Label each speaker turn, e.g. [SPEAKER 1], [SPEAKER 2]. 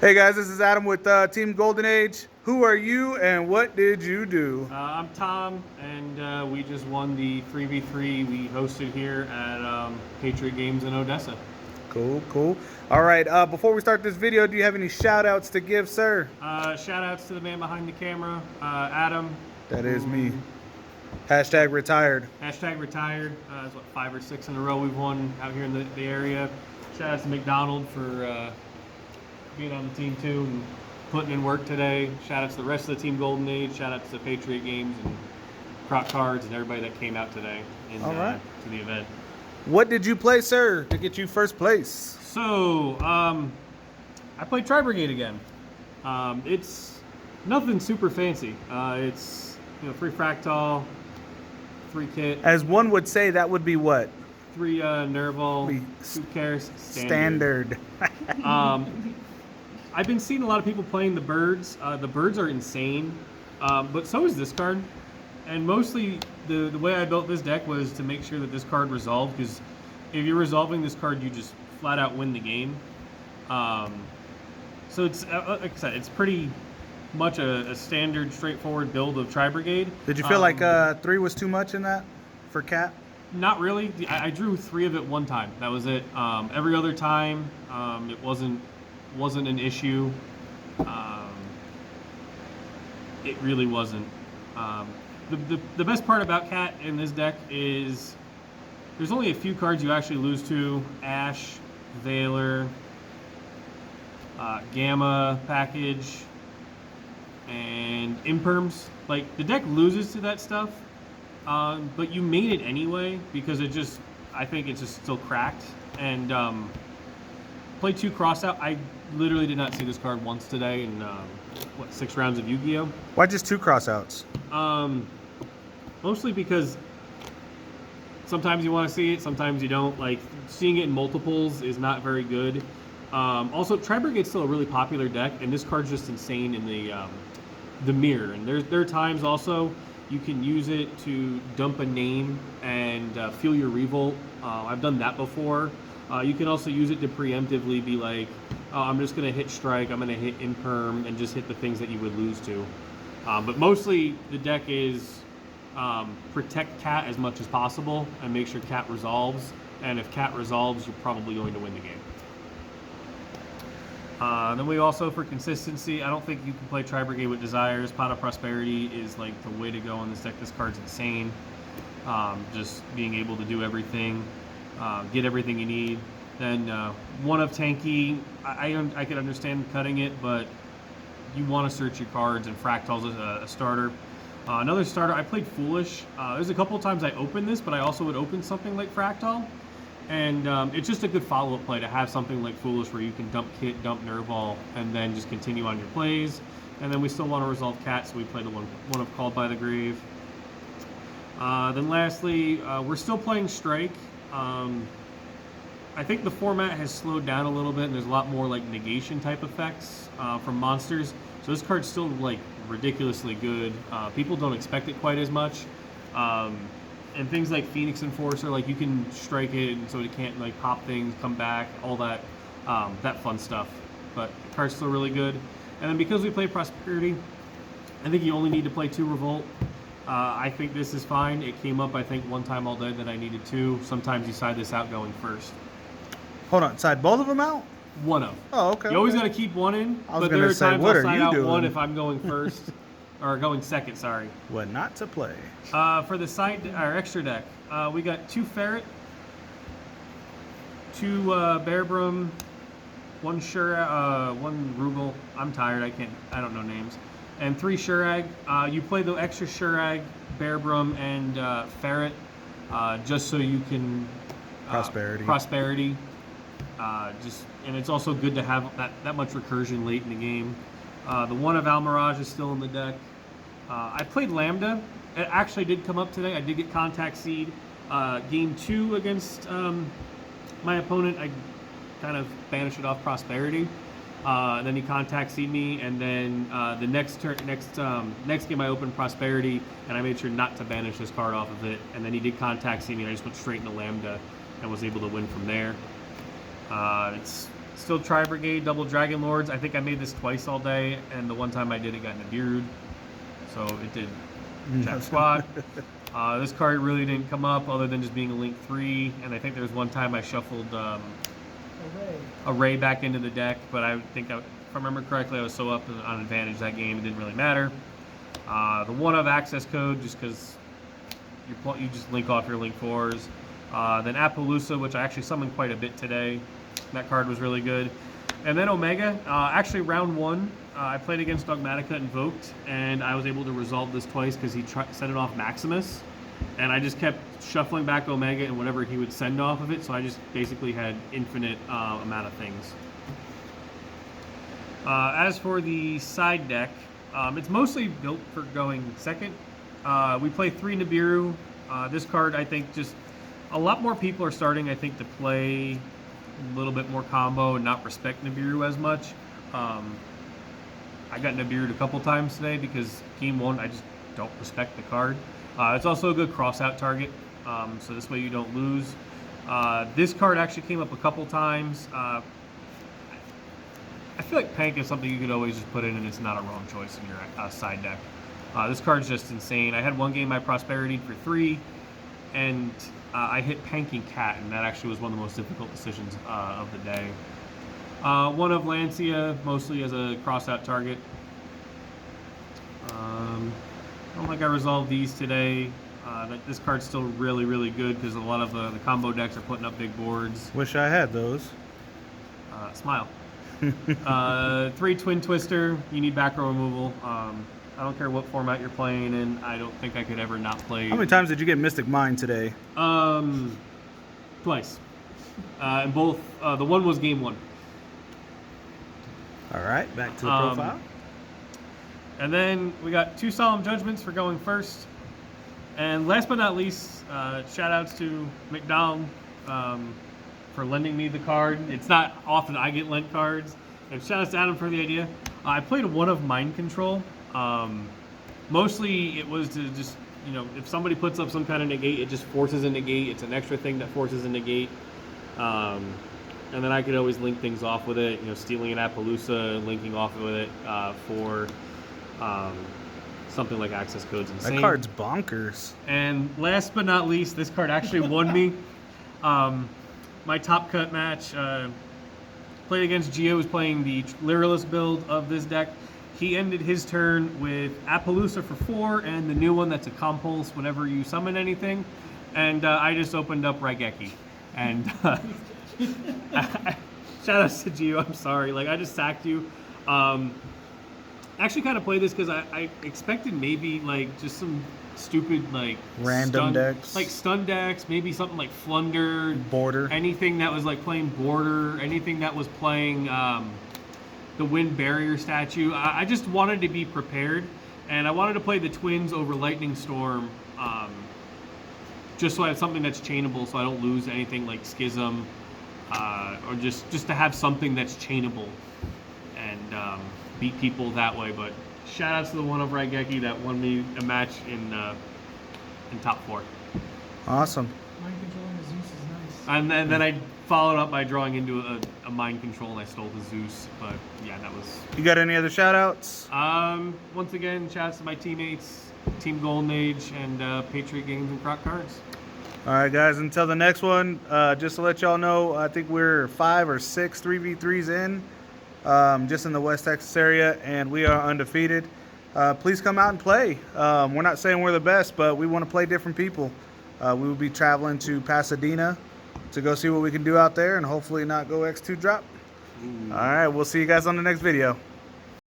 [SPEAKER 1] Hey guys, this is Adam with Team Golden Age. Who are you and what did you do?
[SPEAKER 2] I'm Tom, and we just won the 3v3 we hosted here at Patriot Games in Odessa.
[SPEAKER 1] Cool, cool. All right, before we start this video, do you have any shout outs to give, sir?
[SPEAKER 2] Shout outs to the man behind the camera, Adam.
[SPEAKER 1] That is me. Hashtag retired.
[SPEAKER 2] Hashtag retired. That's what, 5 or 6 in a row we've won out here in the area. Shout out to McDonald for being on the team too and putting in work today. Shout out to the rest of the Team Golden Age. Shout out to the Patriot Games and Croc Cards and everybody that came out today to the event.
[SPEAKER 1] What did you play, sir, to get you first place?
[SPEAKER 2] So, I played Tri-Brigade again. It's nothing super fancy. It's 3 Fractal, 3 kit.
[SPEAKER 1] As one would say, that would be what?
[SPEAKER 2] 3 Nerval, 2 Cares.
[SPEAKER 1] Standard.
[SPEAKER 2] I've been seeing a lot of people playing the birds. The birds are insane, but so is this card. And mostly the way I built this deck was to make sure that this card resolved, because if you're resolving this card, you just flat out win the game. So it's like I said, it's pretty much a standard, straightforward build of Tri-Brigade.
[SPEAKER 1] Did you feel like 3 was too much in that for Cat? Not
[SPEAKER 2] really. I drew 3 of it one time. That was it. Every other time, it wasn't an issue. It really wasn't. The best part about Cat in this deck is there's only a few cards you actually lose to. Ash, Veiler, Gamma package, and Imperms. Like, the deck loses to that stuff, but you made it anyway because I think it's just still cracked. And play 2 Crossout. I literally did not see this card once today in 6 rounds of Yu-Gi-Oh.
[SPEAKER 1] Why just 2 Crossouts?
[SPEAKER 2] Mostly because sometimes you want to see it, sometimes you don't. Like, seeing it in multiples is not very good. Also, Tri-Brigade's still a really popular deck, and this card's just insane in the mirror. And there are times also you can use it to dump a name and feel your revolt. I've done that before. You can also use it to preemptively be like, oh, I'm just going to hit strike, I'm going to hit imperm, and just hit the things that you would lose to. But mostly the deck is protect Cat as much as possible and make sure Cat resolves. And if Cat resolves, you're probably going to win the game. Then we also, for consistency, I don't think you can play Tri-Brigade with Desires. Pot of Prosperity is like the way to go on this deck. This card's insane. Just being able to do everything, get everything you need. Then 1 of Tanky, I could understand cutting it, but you want to search your cards, and Fractal's a starter. Another starter, I played Foolish. There's a couple of times I opened this, but I also would open something like Fractal. And it's just a good follow-up play to have something like Foolish where you can dump Kit, dump Nerval, and then just continue on your plays. And then we still want to resolve Cat, so we played one of Called by the Grave. Then lastly, we're still playing Strike. I think the format has slowed down a little bit, and there's a lot more like negation type effects from monsters. So this card's still like ridiculously good. People don't expect it quite as much. And things like Phoenix Enforcer, like you can strike it and so it can't like pop things, come back, all that that fun stuff. But the card's still really good. And then because we play Prosperity, I think you only need to play 2 Revolt. I think this is fine. It came up, I think, one time all day that I needed 2. Sometimes you side this out going first.
[SPEAKER 1] Hold on, side both of them out?
[SPEAKER 2] One of.
[SPEAKER 1] Oh, okay.
[SPEAKER 2] You always got to keep one in, but there are times I'll side out one if I'm going first. Or going second, sorry.
[SPEAKER 1] What not to play.
[SPEAKER 2] For the our extra deck, we got 2 Ferret, 2 Bearbrum, 1 1 Rugal. I'm tired. I don't know names. And 3 Shurag. You play the extra Shurag, Bearbrum, and Ferret, just so you can prosperity. And it's also good to have that much recursion late in the game. The 1 of Almirage is still in the deck. I played Lambda. It actually did come up today. I did get Contact Seed. Game 2 against my opponent, I kind of banished it off Prosperity. Then he Contact Seed me, and then the next game I opened Prosperity, and I made sure not to banish this card off of it. And then he did Contact Seed me, and I just went straight into Lambda and was able to win from there. It's Still Tri-Brigade, double Dragon Lords. I think I made this twice all day, and the one time I did it got Nibiru'd, so it did check squad. This card really didn't come up other than just being a Link 3, and I think there was one time I shuffled Array back into the deck, but I think, if I remember correctly, I was so up on advantage that game, it didn't really matter. The one of access code, just because you just link off your Link 4s. Then Appaloosa, which I actually summoned quite a bit today. That card was really good. And then Omega, actually round 1, I played against Dogmatica Invoked, and I was able to resolve this twice because he sent it off Maximus. And I just kept shuffling back Omega and whatever he would send off of it, so I just basically had infinite amount of things. As for the side deck, it's mostly built for going second. We play 3 Nibiru. This card, I think, just a lot more people are starting, I think, to play a little bit more combo and not respect Nibiru as much. I got Nibiru'd a couple times today because game 1, I just don't respect the card. It's also a good cross-out target, so this way you don't lose. This card actually came up a couple times. I feel like Pank is something you could always just put in and it's not a wrong choice in your side deck. This card's just insane. I had one game I prosperitied for 3, and I hit Panking Cat, and that actually was one of the most difficult decisions of the day. One of Lancia, mostly as a cross-out target. I don't think I resolved these today. This card's still really, really good because a lot of the combo decks are putting up big boards.
[SPEAKER 1] Wish I had those.
[SPEAKER 2] Smile. 3 Twin Twister, you need back row removal. I don't care what format you're playing in. I don't think I could ever not play.
[SPEAKER 1] How many times did you get Mystic Mind today?
[SPEAKER 2] Twice. And both, the one was game 1.
[SPEAKER 1] All right, back to the profile.
[SPEAKER 2] And then we got 2 Solemn Judgments for going first. And last but not least, shout outs to McDonald for lending me the card. It's not often I get lent cards. And shout outs to Adam for the idea. I played one of Mind Control. Mostly it was to just, if somebody puts up some kind of negate, it just forces a negate. It's an extra thing that forces a negate. And then I could always link things off with it, stealing an Appaloosa, linking off with it for something like access codes. Insane.
[SPEAKER 1] That card's bonkers.
[SPEAKER 2] And last but not least, this card actually won me. My top cut match, played against Gio, was playing the Lyralist build of this deck. He ended his turn with Appaloosa for 4 and the new one that's a compulse whenever you summon anything. And I just opened up Raigeki. And shout outs to Gio, I'm sorry. I just sacked you. Actually kind of played this because I expected maybe just some stupid
[SPEAKER 1] random decks.
[SPEAKER 2] Stun decks, maybe something like Flunder.
[SPEAKER 1] Border.
[SPEAKER 2] Anything that was playing Border, anything that was playing the Wind Barrier statue. I just wanted to be prepared, and I wanted to play the Twins over Lightning Storm, just so I have something that's chainable, so I don't lose anything like Schism, or just to have something that's chainable and beat people that way. But shout outs to the one of Raigeki that won me a match in top 4.
[SPEAKER 1] Awesome.
[SPEAKER 3] Mind controlling the Zeus is nice.
[SPEAKER 2] And then I followed up by drawing into a mind control, and I stole the Zeus. But yeah, that was.
[SPEAKER 1] You got any other shout outs?
[SPEAKER 2] Once again, shout outs to my teammates, Team Golden Age, and Patriot Games and Croc Cards.
[SPEAKER 1] All right, guys, until the next one, just to let y'all know, I think we're 5 or 6 3v3s in, just in the West Texas area, and we are undefeated. Please come out and play. We're not saying we're the best, but we want to play different people. We will be traveling to Pasadena to go see what we can do out there and hopefully not go X2 drop. All right, we'll see you guys on the next video.